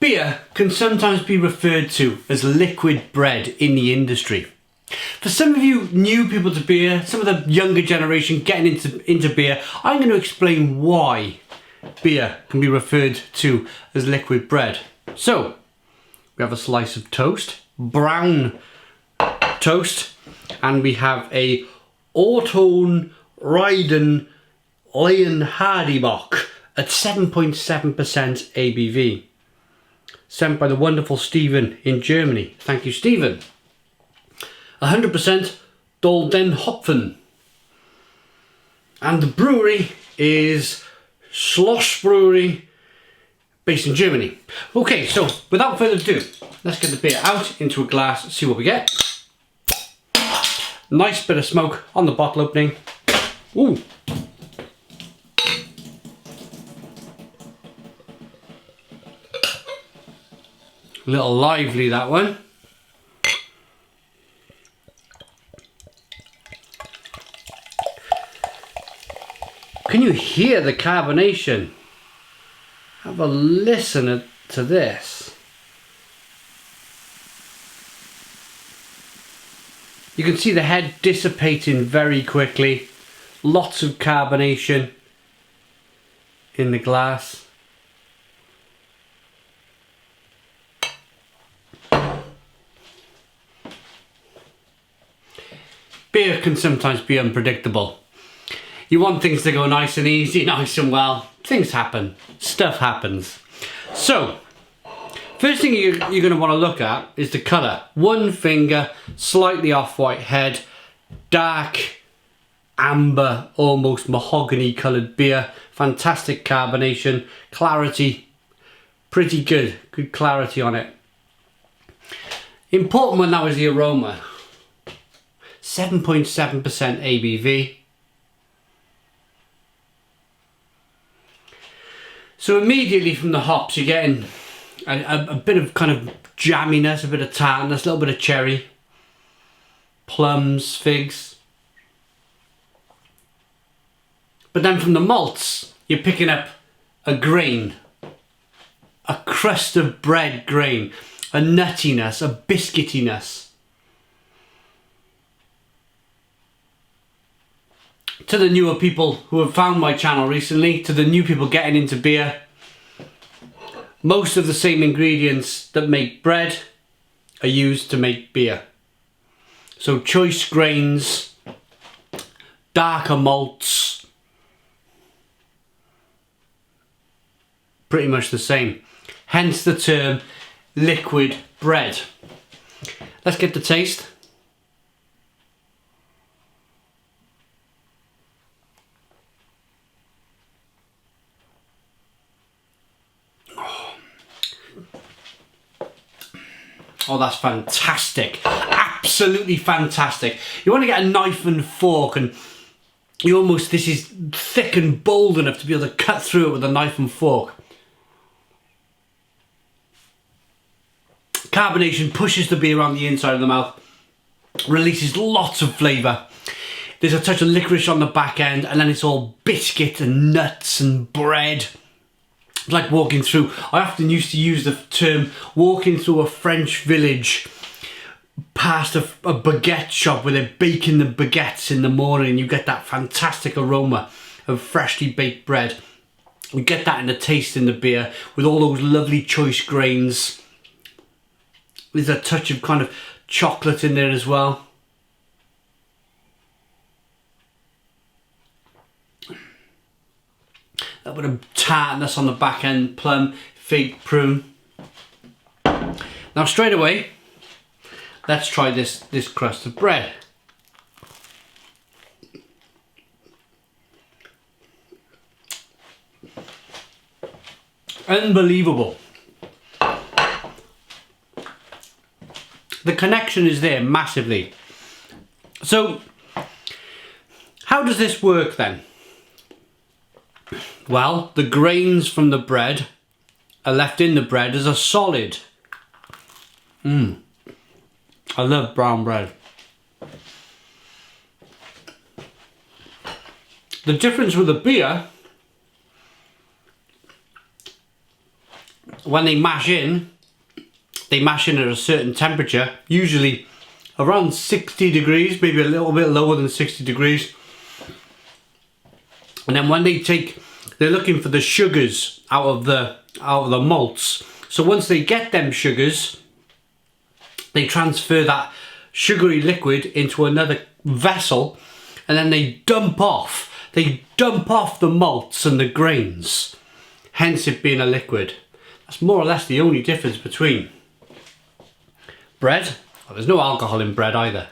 Beer can sometimes be referred to as liquid bread in the industry. For some of you new people to beer, some of the younger generation getting into beer, I'm going to explain why beer can be referred to as liquid bread. So, we have a slice of toast, brown toast, and we have a Autenrieder Leonhardi-Bock at 7.7% ABV. Sent by the wonderful Stephen in Germany. Thank you, Stephen. 100% Dolden Hopfen. And the brewery is Schlossbrauerei, based in Germany. Okay, so without further ado, let's get the beer out into a glass, see what we get. Nice bit of smoke on the bottle opening. Ooh. A little lively, that one. Can you hear the carbonation? Have a listen to this. You can see the head dissipating very quickly. Lots of carbonation in the glass. Beer can sometimes be unpredictable. You want things to go nice and easy, nice and well. Things happen. Stuff happens. So, first thing you're going to want to look at is the colour. One finger, slightly off-white head, dark amber, almost mahogany coloured beer. Fantastic carbonation, clarity, pretty good. Good clarity on it. Important one now is the aroma. 7.7% ABV. So immediately from the hops you're getting a bit of kind of jamminess, a bit of tartness, a little bit of cherry, plums, figs. But then from the malts you're picking up a grain, a crust of bread grain, a nuttiness, a biscuitiness. To the newer people who have found my channel recently, to the new people getting into beer, most of the same ingredients that make bread are used to make beer. So choice grains, darker malts, pretty much the same. Hence the term liquid bread. Let's get the taste. Oh, that's fantastic. Absolutely fantastic. You want to get a knife and fork and this is thick and bold enough to be able to cut through it with a knife and fork. Carbonation pushes the beer around the inside of the mouth, releases lots of flavour. There's a touch of licorice on the back end, and then it's all biscuit and nuts and bread. It's like walking through, I often used to use the term walking through a French village past a baguette shop where they're baking the baguettes in the morning. You get that fantastic aroma of freshly baked bread. You get that in the taste in the beer with all those lovely choice grains. There's a touch of kind of chocolate in there as well. A bit of tartness on the back end, plum, fig, prune. Now straight away, let's try this crust of bread. Unbelievable. The connection is there massively. So, how does this work then? Well, the grains from the bread are left in the bread as a solid. I love brown bread. The difference with the beer, when they mash in at a certain temperature, usually around 60 degrees, maybe a little bit lower than 60 degrees. And then when they're looking for the sugars out of the malts. So once they get them sugars, they transfer that sugary liquid into another vessel, and then they dump off the malts and the grains, hence it being a liquid. That's more or less the only difference between bread. Well, there's no alcohol in bread either.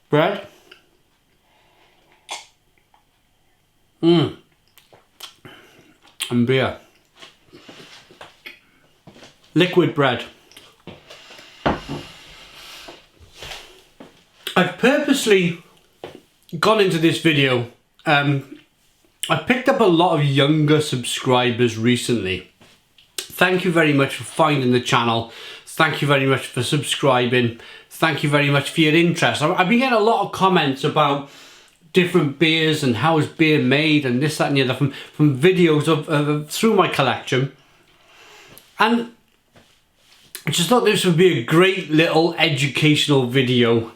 Bread. And beer. Liquid bread. I've purposely gone into this video. I picked up a lot of younger subscribers recently. Thank you very much for finding the channel. Thank you very much for subscribing. Thank you very much for your interest. I've been getting a lot of comments about different beers and how is beer made and this, that and the other from videos of through my collection. And I just thought this would be a great little educational video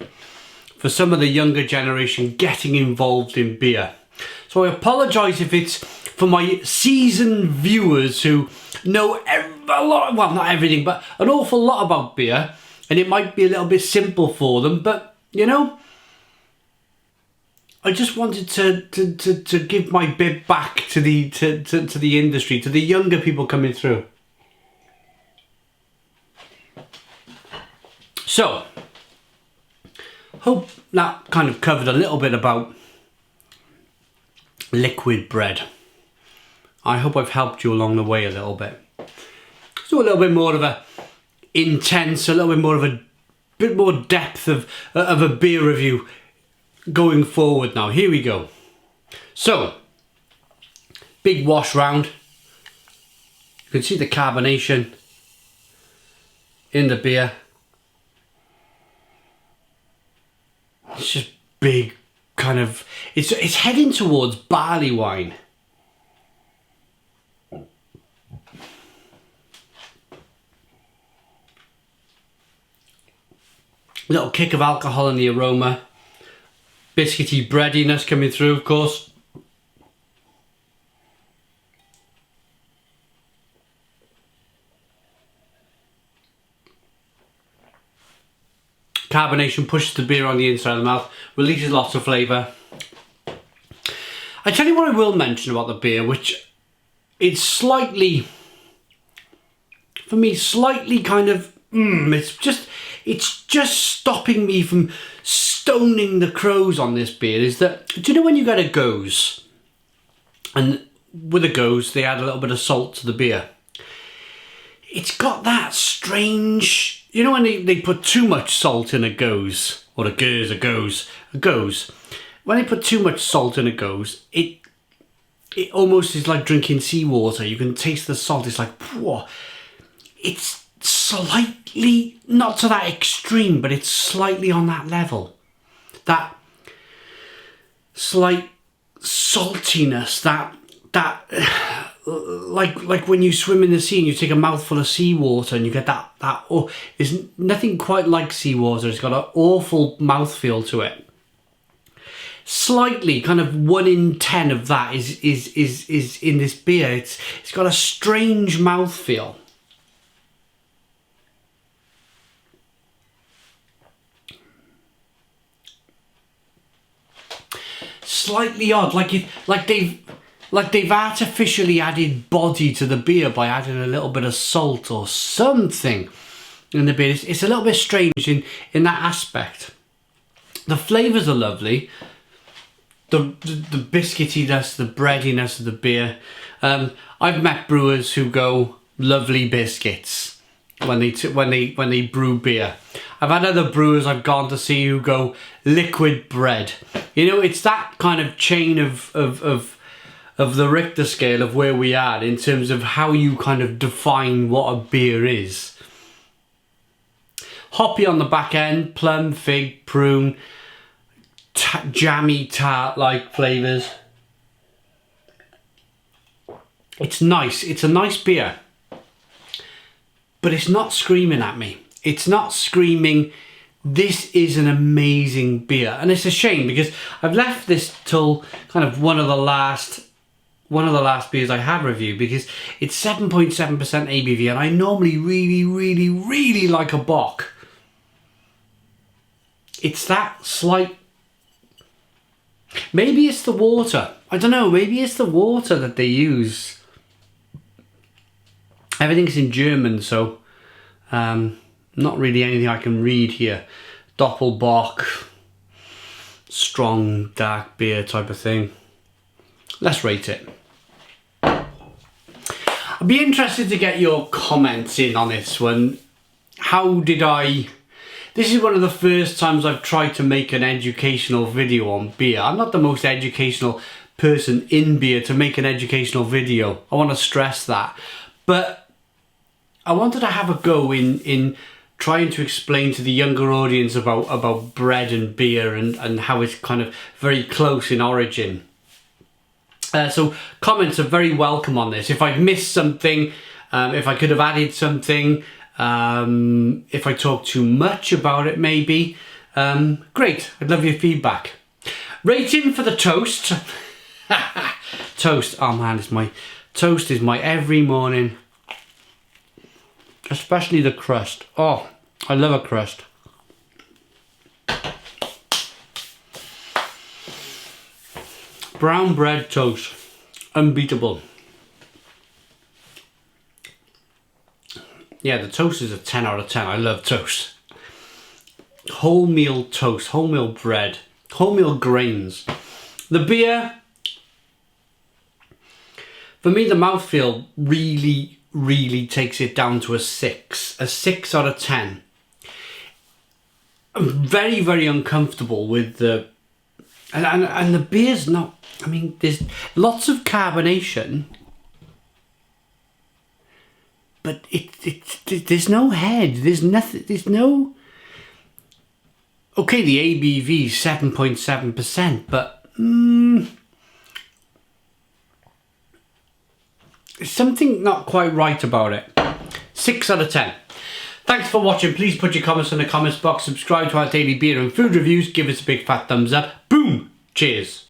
for some of the younger generation getting involved in beer. So I apologise if it's for my seasoned viewers who know a lot, well, not everything, but an awful lot about beer, and it might be a little bit simple for them, but you know, I just wanted to give my bit back to the industry, to the younger people coming through. So, hope that kind of covered a little bit about liquid bread. I hope I've helped you along the way a little bit. So a little bit more of a intense, a little bit more of a bit more depth of a beer review going forward now. Here we go. So, big wash round. You can see the carbonation in the beer. It's just big, kind of, it's heading towards barley wine. Little kick of alcohol in the aroma. Biscuity breadiness coming through, of course. Carbonation pushes the beer on the inside of the mouth, releases lots of flavour. I tell you what I will mention about the beer, which it's slightly, for me, slightly kind of, it's just stopping me from stoning the crows on this beer, is that, do you know when you get a goes, and with a goes they add a little bit of salt to the beer? It's got that strange, you know when they put too much salt in a goes, or a goes, when they put too much salt in a goes, it almost is like drinking seawater. You can taste the salt, it's like, whoa. It's slightly, not to that extreme, but it's slightly on that level. That slight saltiness, that like when you swim in the sea and you take a mouthful of seawater and you get that oh, there's nothing quite like seawater. It's got an awful mouthfeel to it. Slightly, kind of 1 in 10 of that is in this beer. It's got a strange mouthfeel. Slightly odd, like they've artificially added body to the beer by adding a little bit of salt or something in the beer. It's a little bit strange in that aspect. The flavours are lovely. The biscuitiness, the breadiness of the beer. I've met brewers who go lovely biscuits when they brew beer. I've had other brewers I've gone to see who go liquid bread. You know, it's that kind of chain of the Richter scale of where we are in terms of how you kind of define what a beer is. Hoppy on the back end, plum, fig, prune, jammy, tart-like flavours. It's nice. It's a nice beer. But it's not screaming at me. It's not screaming, this is an amazing beer. And it's a shame because I've left this till kind of one of the last beers I had reviewed, because it's 7.7% ABV, and I normally really like a Bock. It's that slight, maybe it's the water. I don't know, maybe it's the water that they use. Everything's in German, so not really anything I can read here. Doppelbock, strong dark beer type of thing. Let's rate it. I'd be interested to get your comments in on this one. How did I... This is one of the first times I've tried to make an educational video on beer. I'm not the most educational person in beer to make an educational video. I want to stress that. But I wanted to have a go in trying to explain to the younger audience about bread and beer and how it's kind of very close in origin. So comments are very welcome on this. If I've missed something, if I could have added something, if I talk too much about it maybe, great, I'd love your feedback. Rating for the toast. Toast, oh man, toast is my every morning. Especially the crust. Oh, I love a crust. Brown bread toast. Unbeatable. Yeah, the toast is a 10 out of 10. I love toast. Wholemeal toast, wholemeal bread, wholemeal grains. The beer, for me, the mouthfeel really takes it down to a 6 out of 10. I'm very uncomfortable with the, and the beer's not, I mean, there's lots of carbonation, but there's no head, there's nothing, there's no, okay, the ABV is 7.7%, but there's something not quite right about it. 6 out of 10. Thanks for watching. Please put your comments in the comments box. Subscribe to our daily beer and food reviews. Give us a big fat thumbs up. Boom. Cheers.